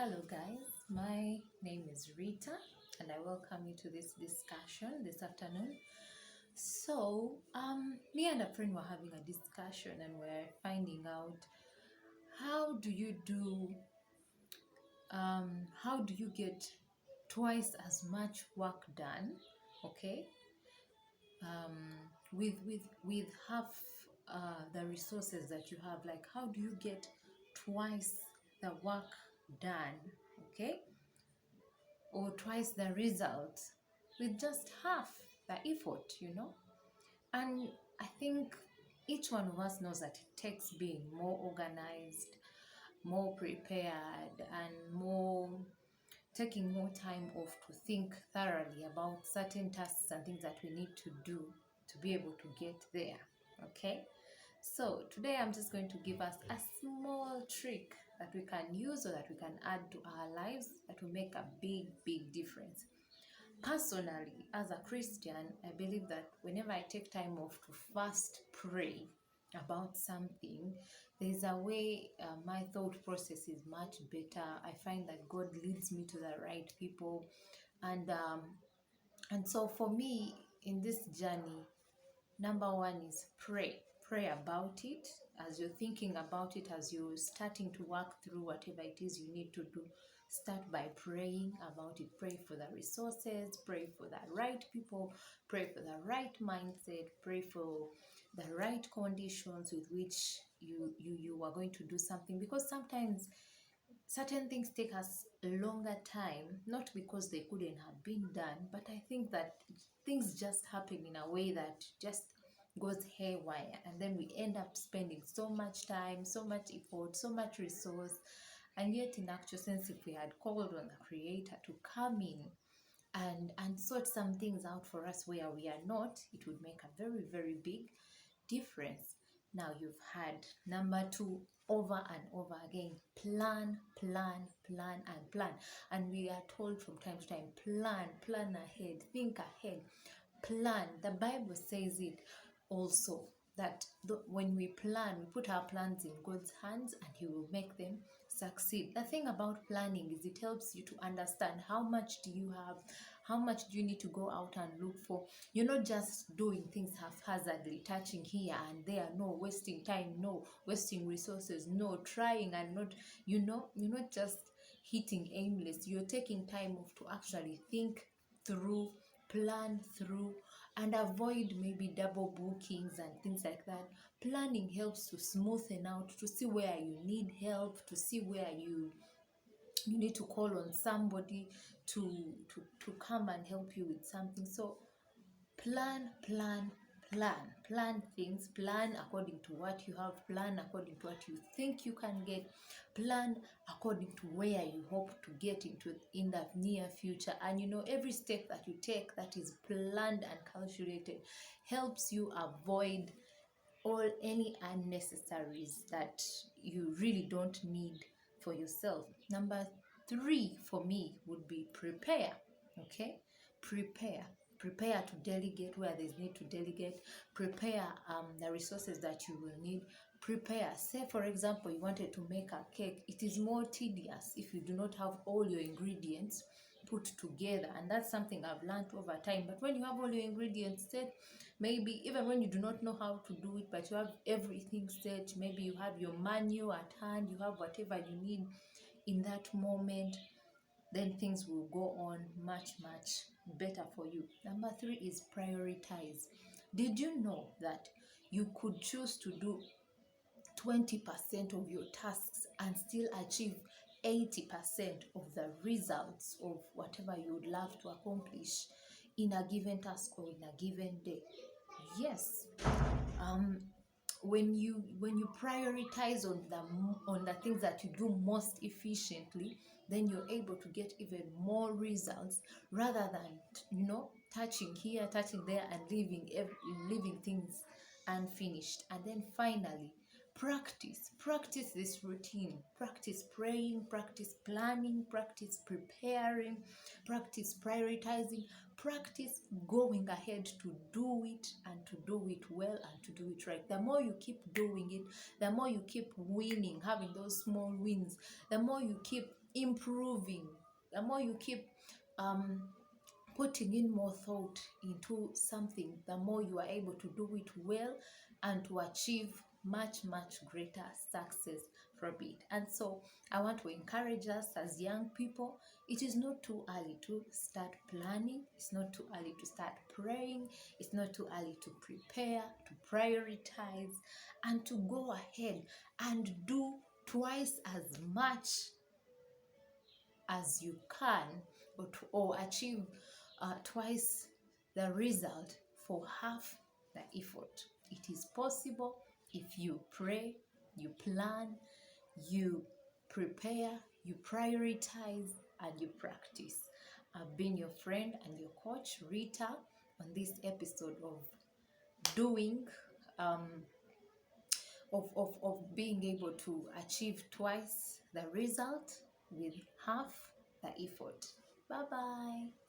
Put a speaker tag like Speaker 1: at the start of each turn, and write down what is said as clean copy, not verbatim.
Speaker 1: Hello, guys. My name is Rita, and I welcome you to this discussion this afternoon. Me and a friend were having a discussion, and we're finding out how do you do, how do you get twice as much work done, okay, with half the resources that you have. Like, how do you get twice the work done, okay? Or twice the result with just half the effort. And I think each one of us knows that it takes being more organized, more prepared, and more taking more time off to think thoroughly about certain tasks and things that we need to do to be able to get there. Okay? So today I'm just going to give us a small trick that we can use or that we can add to our lives that will make a big difference. Personally, as a Christian, I believe that whenever I take time off to first pray about something, there's a way my thought process is much better. I find that God leads me to the right people, and so for me in this journey, number one is pray. Pray about it. As you're thinking about it, as you're starting to work through whatever it is you need to do, start by praying about it. Pray for the resources, pray for the right people, pray for the right mindset, pray for the right conditions with which you are going to do something. Because sometimes certain things take us a longer time, not because they couldn't have been done, but I think that things just happen in a way that just goes haywire, and then we end up spending so much time, so much effort, so much resource. And yet in actual sense, if we had called on the Creator to come in and sort some things out for us where we are not, it would make a very big difference. Now you've had number two over and over again: plan, and plan. And we are told from time to time, plan ahead, think ahead, plan. The Bible says it also, that when we plan, we put our plans in God's hands and He will make them succeed. The thing about planning is it helps you to understand how much do you have, how much do you need to go out and look for. You're not just doing things haphazardly, touching here and there, no wasting time, no wasting resources, no trying and not, you're not just hitting aimless. You're taking time off to actually think through, plan through, and avoid maybe double bookings and things like that. Planning helps to smoothen out, to see where you need help, to see where you need to call on somebody to come and help you with something. So plan things, plan according to what you have, plan according to what you think you can get, plan according to where you hope to get into in the near future. And every step that you take that is planned and calculated helps you avoid any unnecessaries that you really don't need for yourself. Number three for me would be prepare. Okay, prepare to delegate where there's need to delegate. Prepare the resources that you will need. Prepare. Say for example, you wanted to make a cake. It is more tedious if you do not have all your ingredients put together, and that's something I've learned over time. But when you have all your ingredients set, maybe even when you do not know how to do it, but you have everything set, maybe you have your menu at hand, you have whatever you need in that moment, then things will go on much better for you. Number three is prioritize. Did you know that you could choose to do 20% of your tasks and still achieve 80% of the results of whatever you would love to accomplish in a given task or in a given day? Yes. When you prioritize on the things that you do most efficiently, then you're able to get even more results, rather than touching here, touching there, and leaving things unfinished. And then finally, practice this routine. Practice praying, practice planning, practice preparing, practice prioritizing, practice going ahead to do it, and to do it well, and to do it right. The more you keep doing it, the more you keep winning, having those small wins, the more you keep improving, the more you keep putting in more thought into something, the more you are able to do it well and to achieve much greater success from it. And so I want to encourage us as young people, it is not too early to start planning, it's not too early to start praying, it's not too early to prepare, to prioritize, and to go ahead and do twice as much as you can, or achieve twice the result for half the effort. It is possible if you pray, you plan, you prepare, you prioritize, and you practice. I've been your friend and your coach, Rita, on this episode of doing of being able to achieve twice the result with half the effort. Bye bye.